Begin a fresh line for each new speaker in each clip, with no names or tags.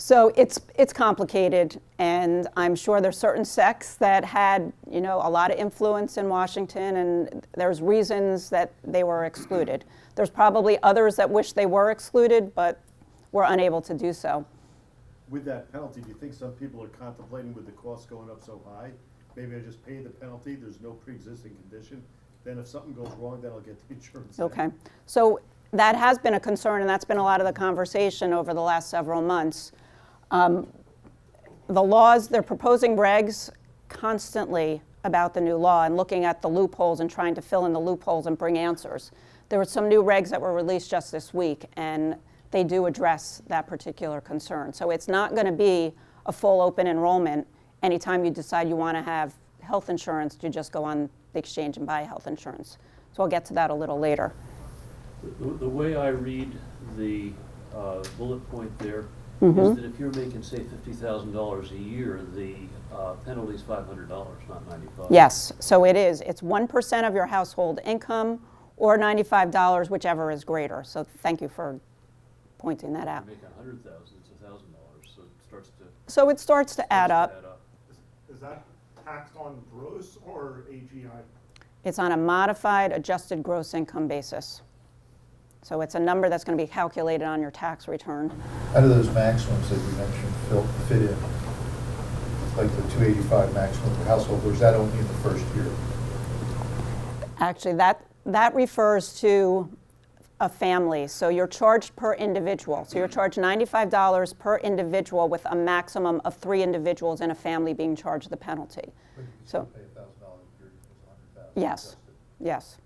So it's complicated, and I'm sure there's certain sects that had, a lot of influence in Washington, and there's reasons that they were excluded. There's probably others that wish they were excluded, but were unable to do so.
With that penalty, do you think some people are contemplating with the costs going up so high, maybe I just pay the penalty, there's no pre-existing condition, then if something goes wrong, then I'll get the insurance.
Okay, so that has been a concern, and that's been a lot of the conversation over the last several months. The laws, they're proposing regs constantly about the new law and looking at the loopholes and trying to fill in the loopholes and bring answers. There were some new regs that were released just this week, and they do address that particular concern. So it's not going to be a full open enrollment anytime you decide you want to have health insurance, you just go on the exchange and buy health insurance. So I'll get to that a little later.
The way I read the bullet point there is that if you're making, say, $50,000 a year, the penalty is $500, not $95.
Yes, so it is. It's 1% of your household income or $95, whichever is greater. So thank you for pointing that out.
If you're making $100,000, it's $1,000,
so it starts to add up.
Is that taxed on gross or AGI?
It's on a modified adjusted gross income basis. So it's a number that's going to be calculated on your tax return.
How do those maximums that you mentioned fit in? Like the 285 maximum per household, or is that only in the first year?
Actually, that refers to a family. So you're charged per individual. So you're charged $95 per individual with a maximum of 3 individuals in a family being charged the penalty.
But you
So
pay $1,000 a year equals $100,000.
yes,
adjusted.
yes.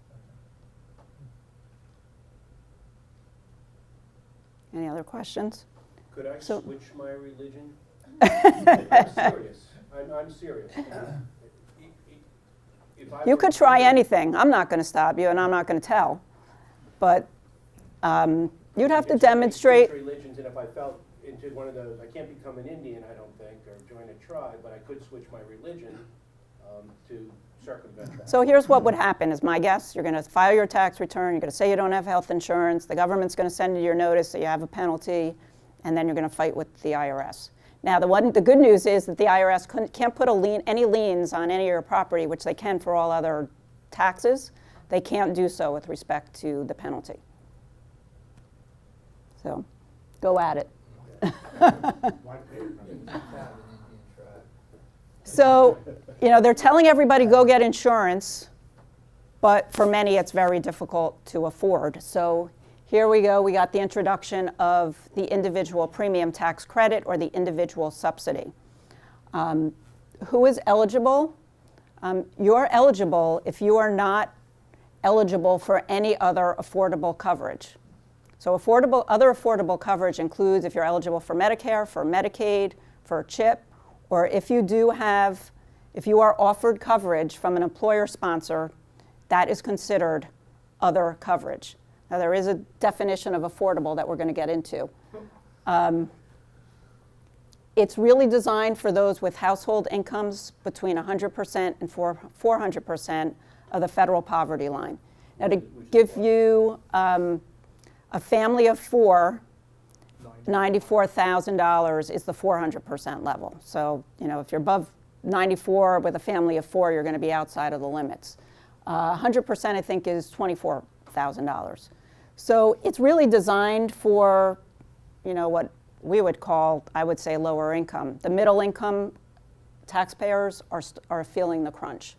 Any other questions?
Could I
So-
switch my religion? I'm serious. I'm serious. If I
You
were
could
to
try
convert-
anything. I'm not going to stop you, and I'm not going to tell. But you'd have to
If somebody
demonstrate.
switched religions, and if I fell into one of those, I can't become an Indian, I don't think, or join a tribe, but I could switch my religion to circumvent that.
So here's what would happen is my guess. You're going to file your tax return. You're going to say you don't have health insurance. The government's going to send you your notice that you have a penalty, and then you're going to fight with the IRS. Now, the good news is that the IRS can't put any liens on any of your property, which they can for all other taxes. They can't do so with respect to the penalty. So go at it. So, they're telling everybody go get insurance, but for many it's very difficult to afford. So here we go. We got the introduction of the individual premium tax credit or the individual subsidy. Who is eligible? You're eligible if you are not eligible for any other affordable coverage. So other affordable coverage includes if you're eligible for Medicare, for Medicaid, for a CHIP, or if you are offered coverage from an employer sponsor, that is considered other coverage. Now there is a definition of affordable that we're going to get into. It's really designed for those with household incomes between 100% and 400% of the federal poverty line. Now to give you a family of 4, $94,000 is the 400% level. So, if you're above 94 with a family of 4, you're going to be outside of the limits. 100% I think is $24,000. So it's really designed for, what we would call, I would say, lower income. The middle income taxpayers are feeling the crunch.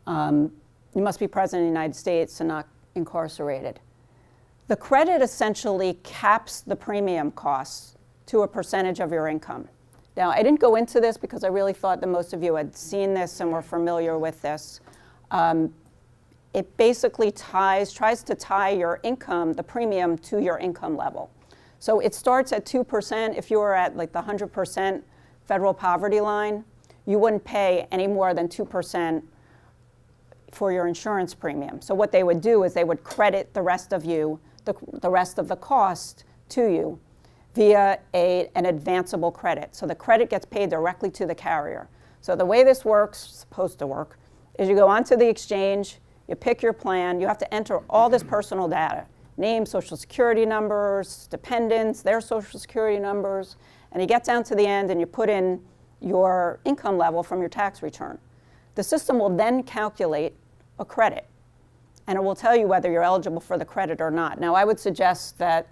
You must be present in the United States and not incarcerated. The credit essentially caps the premium costs to a percentage of your income. Now, I didn't go into this because I really thought that most of you had seen this and were familiar with this. It basically tries to tie your income, the premium, to your income level. So it starts at 2%. If you were at like the 100% federal poverty line, you wouldn't pay any more than 2% for your insurance premium. So what they would do is they would credit the rest of the cost to you via an advanceable credit. So the credit gets paid directly to the carrier. So the way this works, supposed to work, is you go onto the exchange, you pick your plan, you have to enter all this personal data. name, social security numbers, dependents, their social security numbers, and you get down to the end and you put in your income level from your tax return. The system will then calculate a credit, and it will tell you whether you're eligible for the credit or not. Now, I would suggest that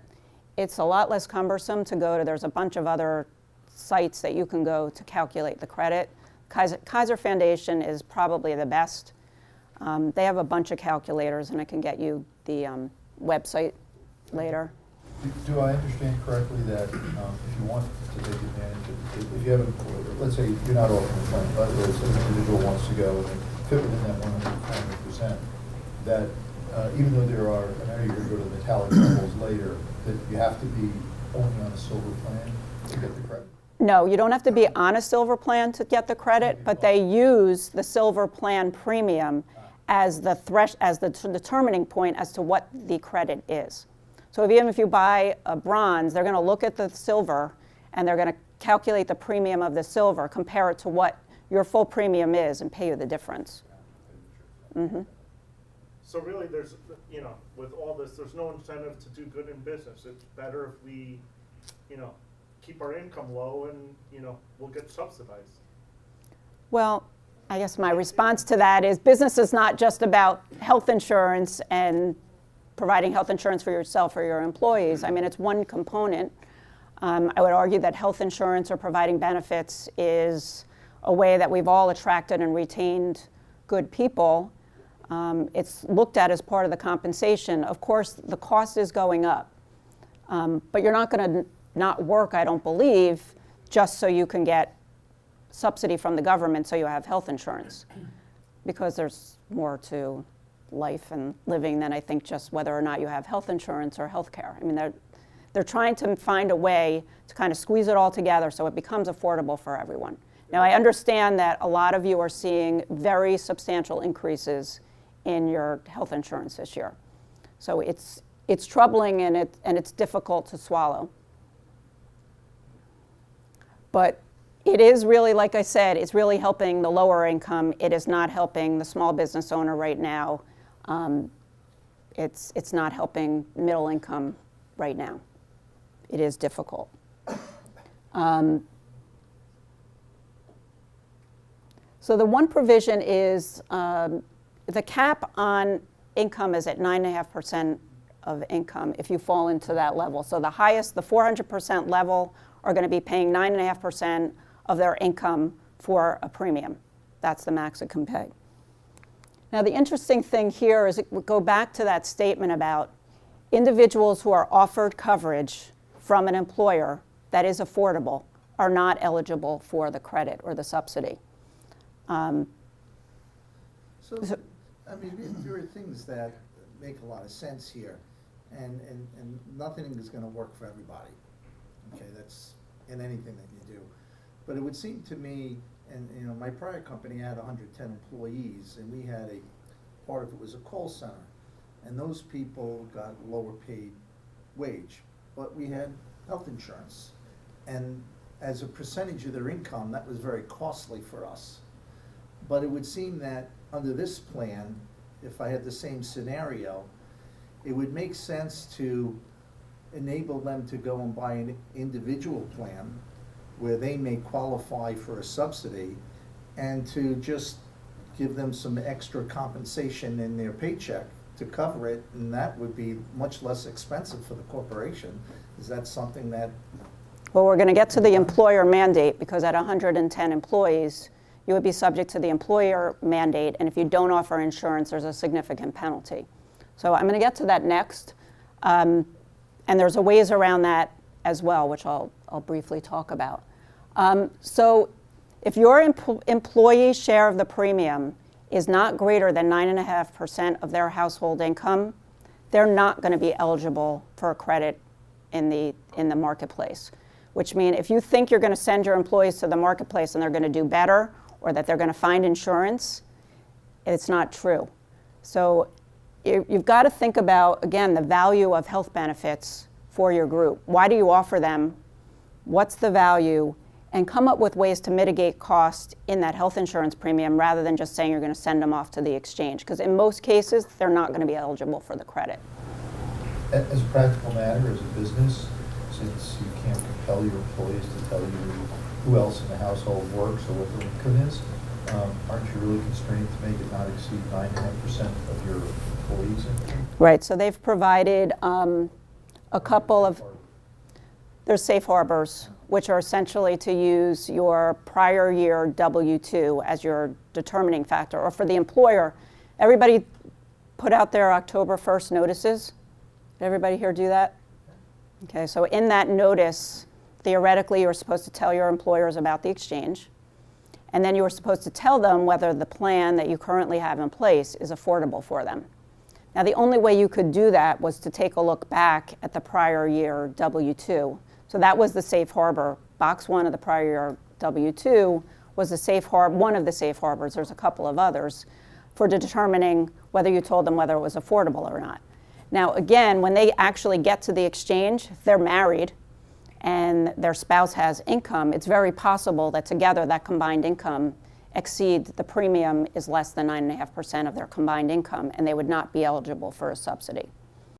it's a lot less cumbersome to go to, there's a bunch of other sites that you can go to calculate the credit. Kaiser Foundation is probably the best. They have a bunch of calculators, and I can get you the website later.
Do I understand correctly that if you want to take advantage of, if you haven't, let's say you're not offering a plan, but let's say an individual wants to go and fit within that 100%, that even though there are, and I know you're going to go to the metallic levels later, that you have to be only on a silver plan to get the credit?
No, you don't have to be on a silver plan to get the credit, but they use the silver plan premium as the determining point as to what the credit is. So even if you buy a bronze, they're going to look at the silver and they're going to calculate the premium of the silver, compare it to what your full premium is, and pay you the difference. Mm-hmm.
So really, there's, with all this, there's no incentive to do good in business. It's better if we, keep our income low and, we'll get subsidized.
Well, I guess my response to that is business is not just about health insurance and providing health insurance for yourself or your employees. I mean, it's one component. I would argue that health insurance or providing benefits is a way that we've all attracted and retained good people. It's looked at as part of the compensation. Of course, the cost is going up, but you're not going to not work, I don't believe, just so you can get subsidy from the government so you have health insurance, because there's more to life and living than I think just whether or not you have health insurance or health care. I mean, they're trying to find a way to kind of squeeze it all together so it becomes affordable for everyone. Now, I understand that a lot of you are seeing very substantial increases in your health insurance this year. So it's troubling and it's difficult to swallow. But it is really, like I said, it's really helping the lower income. It is not helping the small business owner right now. It's not helping middle income right now. It is difficult. So the one provision is the cap on income is at 9.5% of income if you fall into that level. So the highest, the 400% level, are going to be paying 9.5% of their income for a premium. That's the max it can pay. Now, the interesting thing here is go back to that statement about individuals who are offered coverage from an employer that is affordable are not eligible for the credit or the subsidy.
So, I mean, there are things that make a lot of sense here, and nothing is going to work for everybody. Okay, that's in anything that you do. But it would seem to me, and my prior company had 110 employees, and we had part of it was a call center, and those people got lower paid wage, but we had health insurance, and as a percentage of their income, that was very costly for us. But it would seem that under this plan, if I had the same scenario, it would make sense to enable them to go and buy an individual plan where they may qualify for a subsidy, and to just give them some extra compensation in their paycheck to cover it, and that would be much less expensive for the corporation. Is that something that...
Well, we're going to get to the employer mandate, because at 110 employees, you would be subject to the employer mandate, and if you don't offer insurance, there's a significant penalty. So I'm going to get to that next. And there's a ways around that as well, which I'll briefly talk about. So if your employee's share of the premium is not greater than 9.5% of their household income, they're not going to be eligible for a credit in the marketplace. Which means if you think you're going to send your employees to the marketplace and they're going to do better, or that they're going to find insurance, it's not true. So you've got to think about, again, the value of health benefits for your group. Why do you offer them? What's the value? And come up with ways to mitigate cost in that health insurance premium rather than just saying you're going to send them off to the exchange. Because in most cases, they're not going to be eligible for the credit.
As a practical matter, as a business, since you can't compel your employees to tell you who else in the household works or what their income is, aren't you really constrained to make it not exceed 9.5% of your employees' income?
Right, so they've provided a couple of, there's safe harbors, which are essentially to use your prior year W-2 as your determining factor, or for the employer. Everybody put out their October 1st notices. Did everybody here do that? Okay, so in that notice, theoretically, you're supposed to tell your employers about the exchange, and then you were supposed to tell them whether the plan that you currently have in place is affordable for them. Now, the only way you could do that was to take a look back at the prior year W-2. So that was the safe harbor. Box 1 of the prior year W-2 was the safe harbor, one of the safe harbors. There's a couple of others for determining whether you told them whether it was affordable or not. Now, again, when they actually get to the exchange, if they're married and their spouse has income, it's very possible that together that combined income exceeds the premium is less than 9.5% of their combined income, and they would not be eligible for a subsidy.